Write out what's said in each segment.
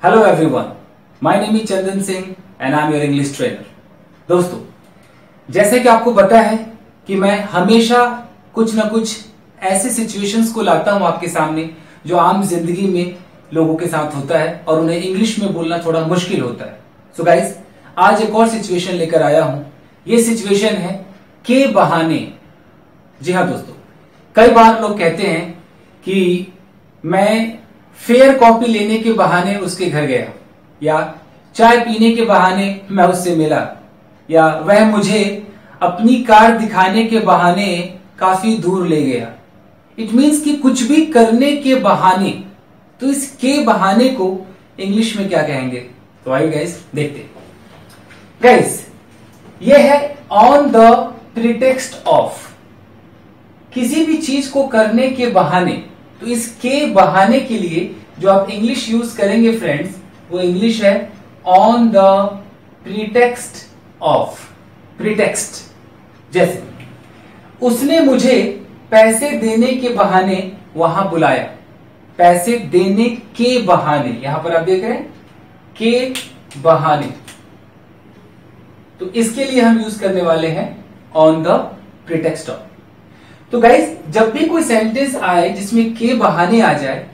Hello everyone, my name is Chandan Singh and I am your English trainer. दोस्तों, जैसे कि आपको पता है कि मैं हमेशा कुछ ना कुछ ऐसे सिचुएशंस को लाता हूं आपके सामने जो आम जिंदगी में लोगों के साथ होता है और उन्हें इंग्लिश में बोलना थोड़ा मुश्किल होता है। सो गाइस, आज एक और सिचुएशन लेकर आया हूं। ये सिचुएशन है के बहाने। जी हाँ दोस्तों, कई बार लोग कहते हैं कि मैं फेयर कॉपी लेने के बहाने उसके घर गया, या चाय पीने के बहाने मैं उससे मिला, या वह मुझे अपनी कार दिखाने के बहाने काफी दूर ले गया। इट मीन्स कि कुछ भी करने के बहाने। तो इस के बहाने को इंग्लिश में क्या कहेंगे? तो आइए गाइस देखते हैं। गाइस, ये है ऑन द प्रीटेक्स्ट ऑफ। किसी भी चीज को करने के बहाने। तो इस के बहाने के लिए जो आप इंग्लिश यूज करेंगे फ्रेंड्स, वो इंग्लिश है on the pretext of. Pretext, जैसे उसने मुझे पैसे देने के बहाने वहां बुलाया। पैसे देने के बहाने, यहां पर आप देख रहे हैं के बहाने। तो इसके लिए हम यूज करने वाले हैं ऑन द प्रीटेक्स्ट ऑफ। तो गाइस, जब भी कोई सेंटेंस आए जिसमें के बहाने आ जाए,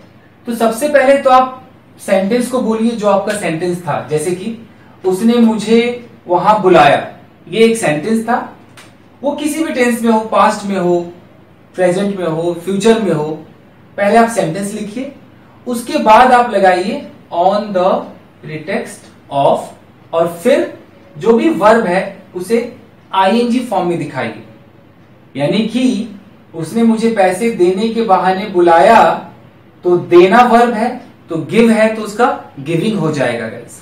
तो सबसे पहले तो आप सेंटेंस को बोलिए जो आपका सेंटेंस था। जैसे कि उसने मुझे वहां बुलाया, ये एक सेंटेंस था। वो किसी भी टेंस में हो, पास्ट में हो, प्रेजेंट में हो, फ्यूचर में हो। पहले आप सेंटेंस लिखिए, उसके बाद आप लगाइए ऑन द प्रीटेक्स्ट ऑफ, और फिर जो भी वर्ब है उसे आईएनजी फॉर्म में दिखाइए। यानी कि उसने मुझे पैसे देने के बहाने बुलाया, तो देना वर्ब है, तो गिव है, तो उसका गिविंग हो जाएगा गाइस।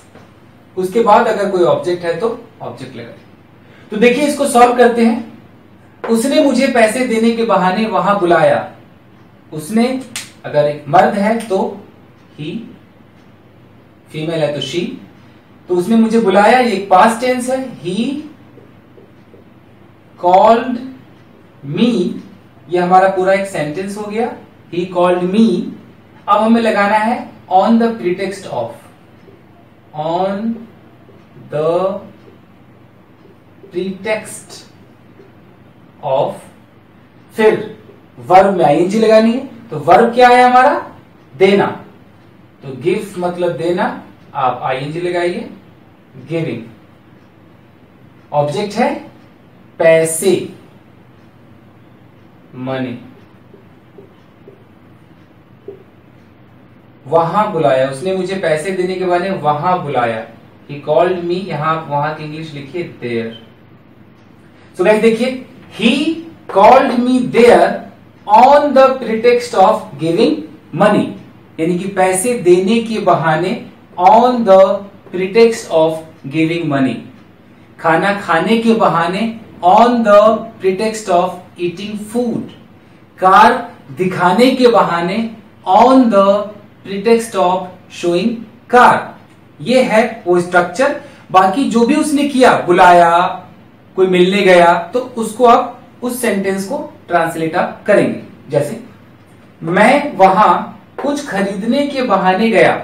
उसके बाद अगर कोई ऑब्जेक्ट है तो ऑब्जेक्ट लगाइए। तो देखिए, इसको सॉल्व करते हैं। उसने मुझे पैसे देने के बहाने वहां बुलाया। उसने अगर एक मर्द है तो ही, फीमेल है तो शी। तो उसने मुझे बुलाया, ये एक पास्ट टेंस है। ही कॉल्ड मी, ये हमारा पूरा एक सेंटेंस हो गया। ही कॉल्ड मी। अब हमें लगाना है on the pretext of. On the pretext of, फिर वर्ब में आईएनजी लगानी है। तो वर्ब क्या है हमारा? देना। तो गिव मतलब देना, आप आईएनजी लगाइए, गिविंग। ऑब्जेक्ट है पैसे, मनी। वहां बुलाया, उसने मुझे पैसे देने के बहाने वहां बुलाया। ही कॉल्ड मी, यहां वहां की इंग्लिश लिखिए देयर। सो गाइस देखिए, he called me there on the pretext of giving money, यानी कि पैसे देने के बहाने on the pretext of giving money. खाना खाने के बहाने on the pretext of eating food. Car दिखाने के बहाने on the pretext of showing car. ये है वो स्ट्रक्चर। बाकी जो भी उसने किया, बुलाया, कोई मिलने गया, तो उसको आप उस सेंटेंस को ट्रांसलेट आप करेंगे। जैसे मैं वहां कुछ खरीदने के बहाने गया।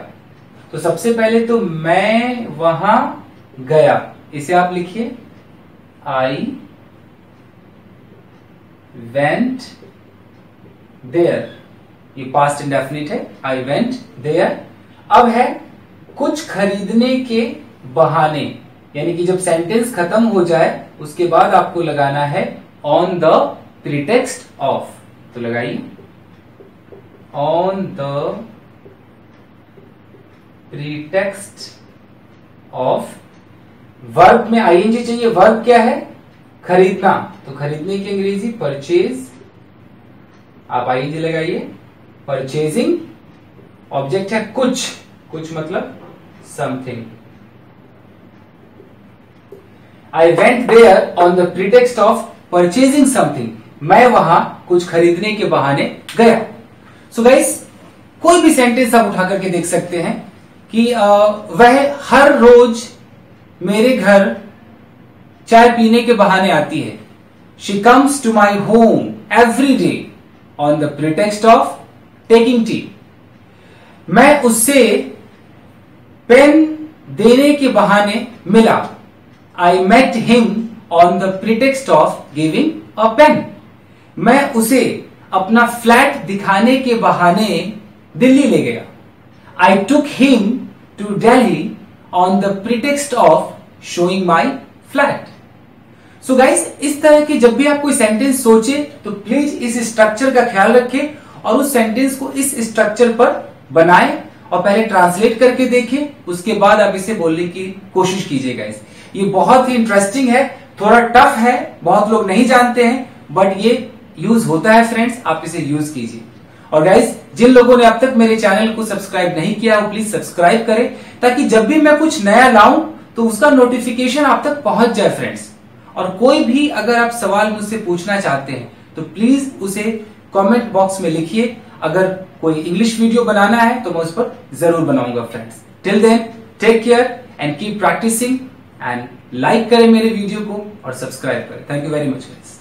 तो सबसे पहले तो मैं वहां गया, इसे आप लिखिए आई वेंट देयर। ये पास्ट इंडेफिनिट है, आई वेंट देयर। अब है कुछ खरीदने के बहाने, यानी कि जब सेंटेंस खत्म हो जाए उसके बाद आपको लगाना है ऑन द प्रीटेक्स्ट ऑफ। तो लगाइए on the pretext of. Verb में आईएनजी चाहिए। वर्ब क्या है? खरीदना। तो खरीदने की अंग्रेजी परचेज, आप आईएनजी लगाइए, परचेजिंग। ऑब्जेक्ट है कुछ, कुछ मतलब something. I went there on the pretext of purchasing something. मैं वहां कुछ खरीदने के बहाने गया। सो गाइस, कोई भी सेंटेंस आप उठा करके देख सकते हैं कि वह हर रोज मेरे घर चाय पीने के बहाने आती है। She comes to my home every day on the pretext of taking tea. मैं उससे पेन देने के बहाने मिला। I met him on the pretext of giving a pen. मैं उसे अपना फ्लैट दिखाने के बहाने दिल्ली ले गया। I took him to Delhi on the pretext of showing my flat. So guys, इस तरह के जब भी आप कोई सेंटेंस सोचे तो प्लीज इस स्ट्रक्चर का ख्याल रखें और उस सेंटेंस को इस स्ट्रक्चर पर बनाएं और पहले ट्रांसलेट करके देखें, उसके बाद आप इसे बोलने की कोशिश कीजिए। गाइस, ये बहुत ही इंटरेस्टिंग है, थोड़ा टफ है, बहुत लोग नहीं जानते हैं, बट ये यूज होता है फ्रेंड्स, आप इसे यूज कीजिए। और गाइस, जिन लोगों ने अब तक मेरे चैनल को सब्सक्राइब नहीं किया वो प्लीज सब्सक्राइब करें, ताकि जब भी मैं कुछ नया लाऊं तो उसका नोटिफिकेशन आप तक पहुंच जाए फ्रेंड्स। और कोई भी अगर आप सवाल मुझसे पूछना चाहते हैं तो प्लीज उसे कमेंट बॉक्स में लिखिए। अगर कोई इंग्लिश वीडियो बनाना है तो मैं उस पर जरूर बनाऊंगा friends. Till then, take care and keep practising and like करें मेरे वीडियो को और सब्सक्राइब करें। Thank you very much guys.